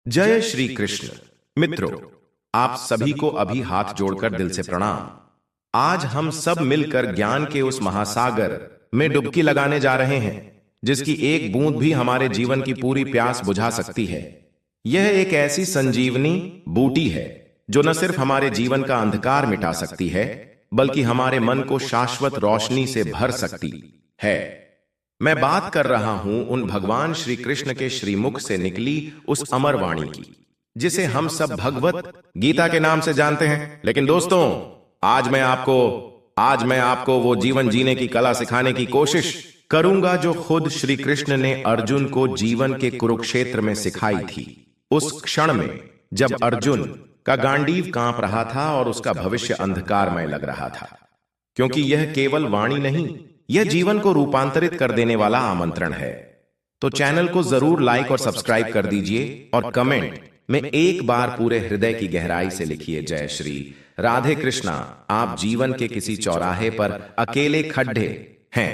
जय श्री कृष्ण। मित्रों, आप सभी को अभी हाथ जोड़कर दिल से प्रणाम। आज हम सब मिलकर ज्ञान के उस महासागर में डुबकी लगाने जा रहे हैं जिसकी एक बूंद भी हमारे जीवन की पूरी प्यास बुझा सकती है। यह एक ऐसी संजीवनी बूटी है जो न सिर्फ हमारे जीवन का अंधकार मिटा सकती है बल्कि हमारे मन को शाश्वत रोशनी से भर सकती है। मैं बात कर रहा हूं उन भगवान श्री कृष्ण के श्रीमुख से निकली उस अमर वाणी की जिसे हम सब भगवत गीता के नाम से जानते हैं। लेकिन दोस्तों, आज मैं आपको वो जीवन जीने की कला सिखाने की कोशिश करूंगा जो खुद श्री कृष्ण ने अर्जुन को जीवन के कुरुक्षेत्र में सिखाई थी। उस क्षण में जब अर्जुन का गांडीव कांप रहा था और उसका भविष्य अंधकारमय लग रहा था, क्योंकि यह केवल वाणी नहीं, यह जीवन को रूपांतरित कर देने वाला आमंत्रण है। तो चैनल को जरूर लाइक और सब्सक्राइब कर दीजिए और कमेंट में एक बार पूरे हृदय की गहराई से लिखिए, जय श्री राधे कृष्णा। आप जीवन के किसी चौराहे पर अकेले खड़े हैं,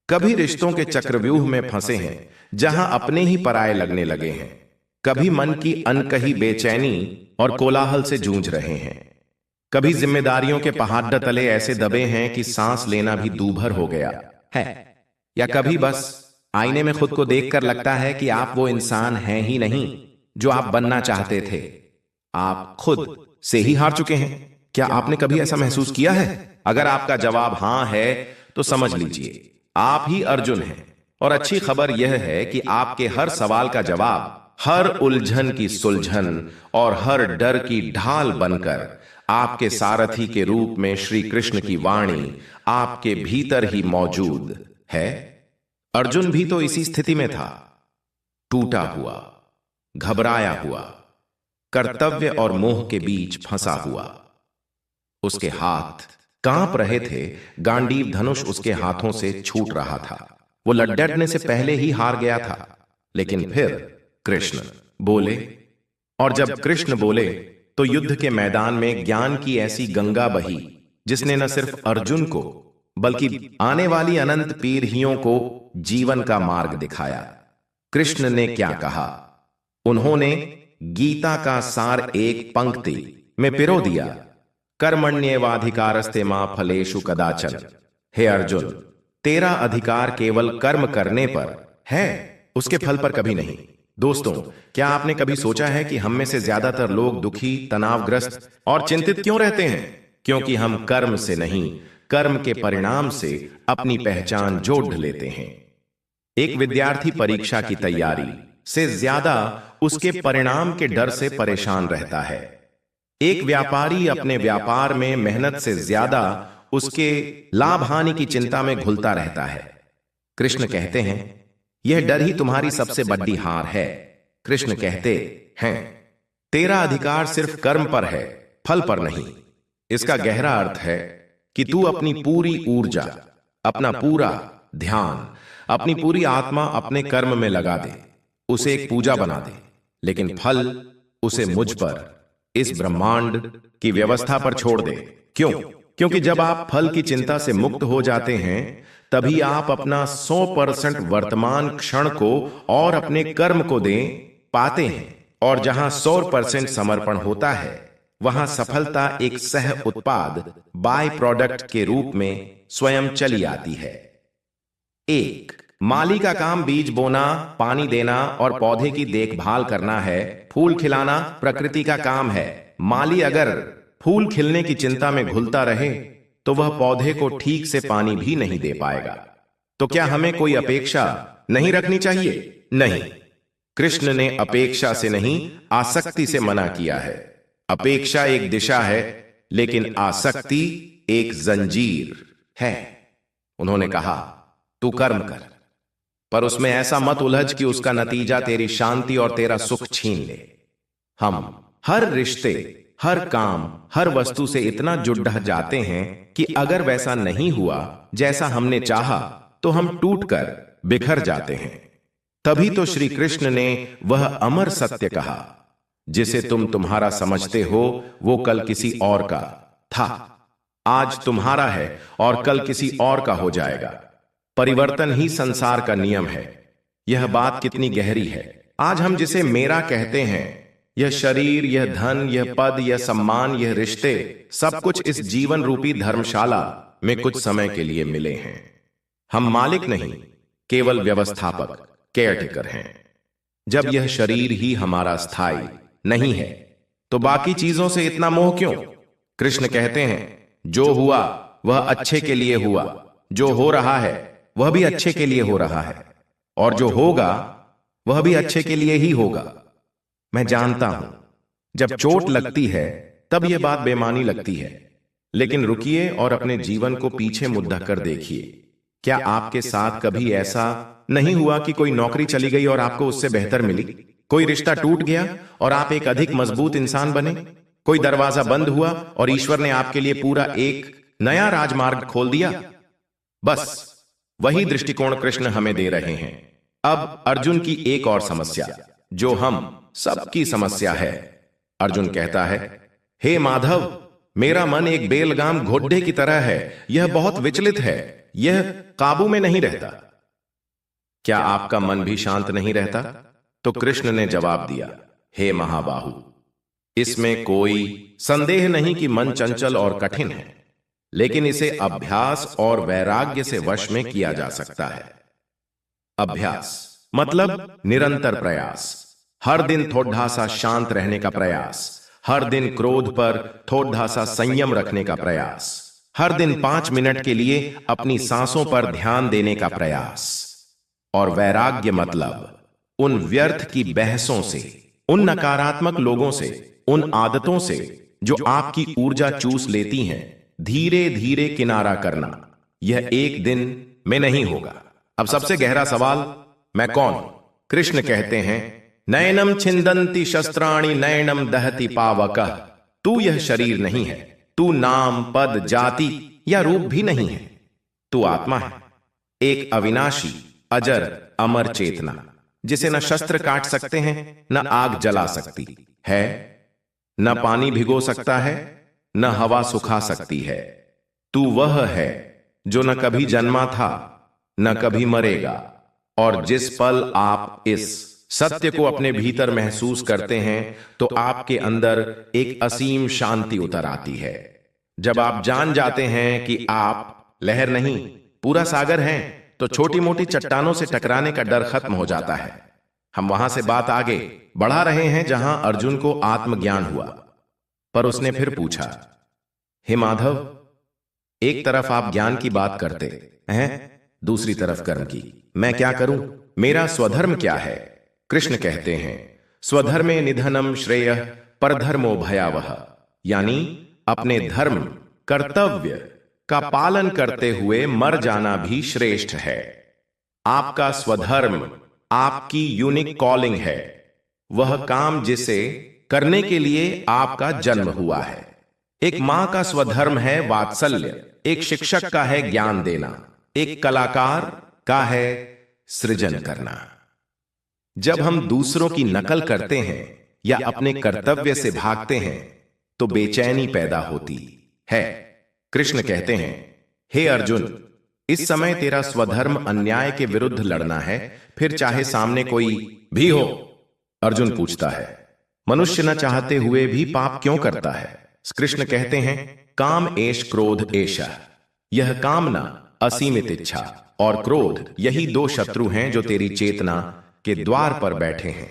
कभी रिश्तों के चक्रव्यूह में फंसे हैं जहां अपने ही पराये लगने लगे हैं, कभी मन की अनकही बेचैनी और कोलाहल से जूझ रहे हैं, कभी जिम्मेदारियों के पहाड़ तले ऐसे दबे हैं कि सांस लेना भी दूभर हो गया है, या कभी बस आईने में खुद को देखकर लगता है कि आप वो इंसान हैं ही नहीं जो आप बनना चाहते थे। आप खुद से ही हार चुके हैं। क्या आपने कभी ऐसा महसूस किया है? अगर आपका जवाब हां है तो समझ लीजिए आप ही अर्जुन हैं। और अच्छी खबर यह है कि आपके हर सवाल का जवाब, हर उलझन की सुलझन और हर डर की ढाल बनकर आपके सारथी के रूप में श्री कृष्ण की वाणी आपके भीतर ही मौजूद है। अर्जुन भी तो इसी स्थिति में था, टूटा हुआ, घबराया हुआ, कर्तव्य और मोह के बीच फंसा हुआ। उसके हाथ कांप रहे थे, गांडीव धनुष उसके हाथों से छूट रहा था। वो लड़ने से पहले ही हार गया था। लेकिन फिर कृष्ण बोले, और जब कृष्ण बोले तो युद्ध के मैदान में ज्ञान की ऐसी गंगा बही जिसने न सिर्फ अर्जुन को बल्कि आने वाली अनंत पीढ़ियों को जीवन का मार्ग दिखाया। कृष्ण ने क्या कहा? उन्होंने गीता का सार एक पंक्ति में पिरो दिया, कर्मण्येवाधिकारस्ते मा फलेषु कदाचन। हे अर्जुन, तेरा अधिकार केवल कर्म करने पर है, उसके फल पर कभी नहीं। दोस्तों, क्या आपने कभी सोचा है कि हम में से ज्यादातर लोग दुखी, तनावग्रस्त और चिंतित क्यों रहते हैं? क्योंकि हम कर्म से नहीं, कर्म के परिणाम से अपनी पहचान जोड़ लेते हैं। एक विद्यार्थी परीक्षा की तैयारी से ज्यादा उसके परिणाम के डर से परेशान रहता है। एक व्यापारी अपने व्यापार में मेहनत से ज्यादा उसके लाभ हानि की चिंता में घुलता रहता है। कृष्ण कहते हैं, यह डर ही तुम्हारी सबसे बड़ी हार है। कृष्ण कहते हैं, तेरा अधिकार सिर्फ कर्म पर है, फल पर नहीं। इसका गहरा अर्थ है कि तू अपनी पूरी ऊर्जा, अपना पूरा ध्यान, अपनी पूरी आत्मा अपने कर्म में लगा दे, उसे एक पूजा बना दे, लेकिन फल उसे मुझ पर, इस ब्रह्मांड की व्यवस्था पर छोड़ दे। क्यों? क्योंकि जब आप फल की चिंता से मुक्त हो जाते हैं तभी आप अपना 100% वर्तमान क्षण को और अपने कर्म को दें पाते हैं। और जहां 100% समर्पण होता है वहां सफलता एक सह उत्पाद, बाय प्रोडक्ट के रूप में स्वयं चली आती है। एक माली का काम बीज बोना, पानी देना और पौधे की देखभाल करना है। फूल खिलाना प्रकृति का काम है। माली अगर फूल खिलने की चिंता में घुलता रहे तो वह पौधे को ठीक से पानी भी नहीं दे पाएगा। तो क्या हमें कोई अपेक्षा नहीं रखनी चाहिए? नहीं। कृष्ण ने अपेक्षा से नहीं, आसक्ति से मना किया है। अपेक्षा एक दिशा है, लेकिन आसक्ति एक जंजीर है। उन्होंने कहा, तू कर्म कर, पर उसमें ऐसा मत उलझ कि उसका नतीजा तेरी शांति और तेरा सुख छीन ले। हम हर रिश्ते, हर काम, हर वस्तु से इतना जुड़ जाते हैं कि अगर वैसा नहीं हुआ जैसा हमने चाहा तो हम टूटकर बिखर जाते हैं। तभी तो श्री कृष्ण ने वह अमर सत्य कहा, जिसे तुम तुम्हारा समझते हो वो कल किसी और का था। आज तुम्हारा है और कल किसी और का हो जाएगा। परिवर्तन ही संसार का नियम है। यह बात कितनी गहरी है आज हम जिसे मेरा कहते हैं, यह शरीर, यह धन, यह पद, यह सम्मान, यह रिश्ते, सब कुछ इस जीवन रूपी धर्मशाला में कुछ समय के लिए मिले हैं। हम मालिक नहीं, केवल व्यवस्थापक, केयरटेकर हैं। जब यह शरीर ही हमारा स्थायी नहीं है तो बाकी चीजों से इतना मोह क्यों? कृष्ण कहते हैं, जो हुआ वह अच्छे के लिए हुआ, जो हो रहा है वह भी अच्छे के लिए हो रहा है, और जो होगा वह भी अच्छे के लिए ही होगा। मैं जानता हूं जब चोट लगती है तब यह बात बेमानी लगती है, लेकिन रुकिए और अपने जीवन को पीछे मुद्दा कर देखिए। क्या आपके साथ कभी ऐसा नहीं हुआ कि कोई नौकरी चली गई और आपको उससे बेहतर मिली? कोई रिश्ता टूट गया और आप एक अधिक मजबूत इंसान बने? कोई दरवाजा बंद हुआ और ईश्वर ने आपके लिए पूरा एक नया राजमार्ग खोल दिया? बस वही दृष्टिकोण कृष्ण हमें दे रहे हैं। अब अर्जुन की एक और समस्या, जो हम सबकी समस्या है। अर्जुन कहता है, हे माधव, मेरा मन एक बेलगाम घोड़े की तरह है। यह बहुत विचलित है, यह काबू में नहीं रहता। क्या आपका मन भी शांत नहीं रहता? तो कृष्ण ने जवाब दिया, हे महाबाहु, इसमें कोई संदेह नहीं कि मन चंचल और कठिन है, लेकिन इसे अभ्यास और वैराग्य से वश में किया जा सकता है। अभ्यास मतलब निरंतर प्रयास, हर दिन थोड़ा सा शांत रहने का प्रयास, हर दिन क्रोध पर थोड़ा सा संयम रखने का प्रयास, हर दिन 5 मिनट के लिए अपनी सांसों पर ध्यान देने का प्रयास। और वैराग्य मतलब उन व्यर्थ की बहसों से, उन नकारात्मक लोगों से, उन आदतों से जो आपकी ऊर्जा चूस लेती हैं, धीरे धीरे किनारा करना। यह एक दिन में नहीं होगा। अब सबसे गहरा सवाल, मैं कौन? कृष्ण कहते हैं, नयनम छिंदंती शस्त्राणि नयनम दहति पावकः। तू यह शरीर नहीं है, तू नाम, पद, जाति या रूप भी नहीं है। तू आत्मा है, एक अविनाशी, अजर, अमर चेतना, जिसे न शस्त्र काट सकते हैं, न आग जला सकती है, न पानी भिगो सकता है, न हवा सुखा सकती है। तू वह है जो न कभी जन्मा था, न कभी मरेगा। और जिस पल आप इस सत्य को अपने भीतर महसूस करते हैं तो आपके अंदर एक असीम शांति उतर आती है। जब आप जान जाते हैं कि आप लहर नहीं, पूरा सागर हैं, तो छोटी मोटी चट्टानों से टकराने का डर खत्म हो जाता है। हम वहां से बात आगे बढ़ा रहे हैं जहां अर्जुन को आत्मज्ञान हुआ, पर उसने फिर पूछा, हे माधव, एक तरफ आप ज्ञान की बात करते हैं, दूसरी तरफ कर्म की। मैं क्या करूं? मेरा स्वधर्म क्या है? कृष्ण कहते हैं, स्वधर्मे निधनम श्रेयः परधर्मो भयावह। यानी अपने धर्म, कर्तव्य का पालन करते हुए मर जाना भी श्रेष्ठ है। आपका स्वधर्म आपकी यूनिक कॉलिंग है, वह काम जिसे करने के लिए आपका जन्म हुआ है। एक मां का स्वधर्म है वात्सल्य, एक शिक्षक का है ज्ञान देना, एक कलाकार का है सृजन करना। जब हम दूसरों की नकल करते हैं या अपने कर्तव्य से भागते हैं तो बेचैनी पैदा होती है। कृष्ण कहते हैं, हे अर्जुन, इस समय तेरा स्वधर्म अन्याय के विरुद्ध लड़ना है, फिर चाहे सामने कोई भी हो। अर्जुन पूछता है, मनुष्य न चाहते हुए भी पाप क्यों करता है? कृष्ण कहते हैं, काम एष क्रोध एषः। यह कामना, असीमित इच्छा और क्रोध, यही 2 शत्रु हैं जो तेरी चेतना के द्वार पर बैठे हैं।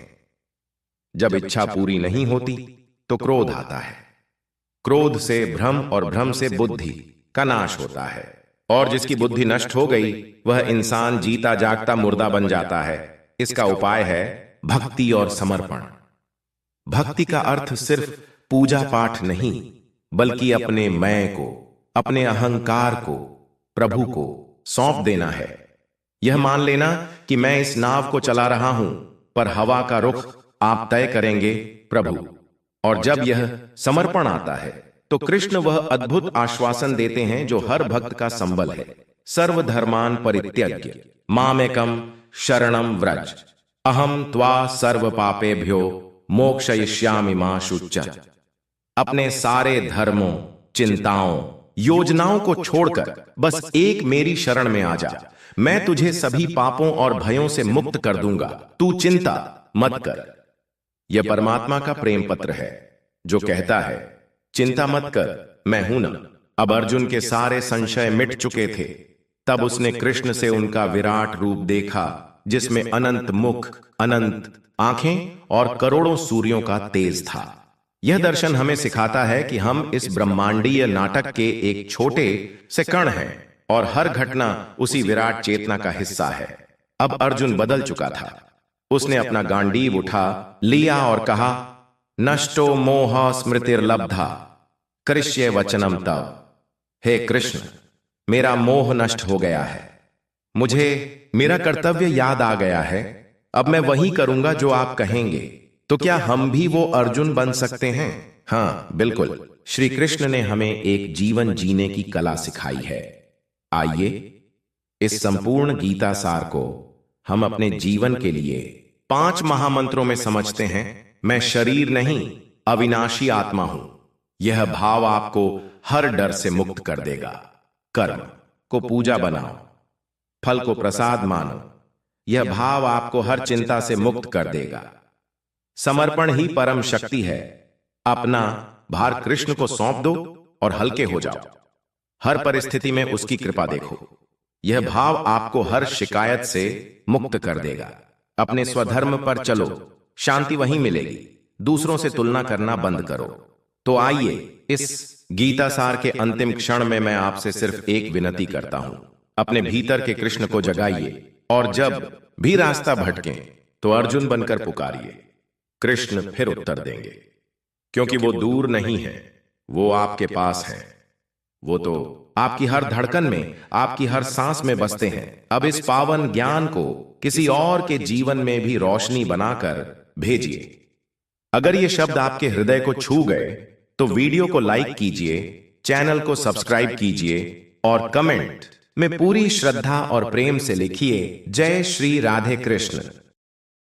जब इच्छा पूरी नहीं होती तो क्रोध आता है। क्रोध से भ्रम और भ्रम से बुद्धि का नाश होता है, और जिसकी बुद्धि नष्ट हो गई वह इंसान जीता जागता मुर्दा बन जाता है। इसका उपाय है भक्ति और समर्पण। भक्ति का अर्थ सिर्फ पूजा पाठ नहीं, बल्कि अपने मैं को, अपने अहंकार को प्रभु को सौंप देना है। यह मान लेना कि मैं इस नाव को चला रहा हूं, पर हवा का रुख आप तय करेंगे प्रभु। और जब यह समर्पण आता है तो कृष्ण वह अद्भुत आश्वासन देते हैं जो हर भक्त का संबल है। सर्वधर्मान परित्यज्य मामेकम शरणम व्रज, अहम त्वा सर्व पापेभ्यो मोक्षयिष्यामि मा शुच्च। अपने सारे धर्मों, चिंताओं, योजनाओं को छोड़कर बस एक मेरी शरण में आ जा। मैं तुझे सभी पापों और भयों से मुक्त कर दूंगा। तू चिंता, मत कर। यह परमात्मा का प्रेम पत्र है जो कहता है, चिंता मत कर, मैं हूं ना। अब अर्जुन के सारे संशय मिट चुके थे। तब उसने कृष्ण से उनका विराट रूप देखा, जिसमें अनंत मुख, अनंत आंखें और करोड़ों सूर्यों का तेज था। यह दर्शन हमें सिखाता है कि हम इस ब्रह्मांडीय नाटक के एक छोटे से कण हैं और हर घटना उसी विराट चेतना का हिस्सा है। अब अर्जुन बदल चुका था। उसने अपना गांडीव उठा लिया और कहा, नष्टो मोह स्मृतिर्लब्धा करिष्ये वचनम तव। हे कृष्ण, मेरा मोह नष्ट हो गया है। मुझे मेरा कर्तव्य याद आ गया है। अब मैं वही करूंगा जो आप कहेंगे। तो क्या हम भी वो अर्जुन बन सकते हैं? हाँ, बिल्कुल। श्री कृष्ण ने हमें एक जीवन जीने की कला सिखाई है। आइए इस संपूर्ण गीता सार को हम अपने जीवन के लिए 5 महामंत्रों में समझते हैं। मैं शरीर नहीं, अविनाशी आत्मा हूं। यह भाव आपको हर डर से मुक्त कर देगा। कर्म को पूजा बनाओ, फल को प्रसाद मानो। यह भाव आपको हर चिंता से मुक्त कर देगा। समर्पण ही परम शक्ति है। अपना भार कृष्ण को सौंप दो और हल्के हो जाओ। हर परिस्थिति में उसकी कृपा देखो। यह भाव आपको हर शिकायत से मुक्त कर देगा। अपने स्वधर्म पर चलो, शांति वहीं मिलेगी। दूसरों से तुलना करना बंद करो। तो आइए इस गीता सार के अंतिम क्षण में मैं आपसे सिर्फ एक विनती करता हूं। अपने भीतर के कृष्ण को जगाइए और जब भी रास्ता भटके तो अर्जुन बनकर पुकारिए। कृष्ण फिर उत्तर देंगे, क्योंकि वो दूर नहीं है, वो आपके पास है। वो तो आपकी हर धड़कन में, आपकी हर सांस में बसते हैं। अब इस पावन ज्ञान को किसी और के जीवन में भी रोशनी बनाकर भेजिए। अगर ये शब्द आपके हृदय को छू गए तो वीडियो को लाइक कीजिए, चैनल को सब्सक्राइब कीजिए और कमेंट में पूरी श्रद्धा और प्रेम से लिखिए, जय श्री राधे कृष्ण।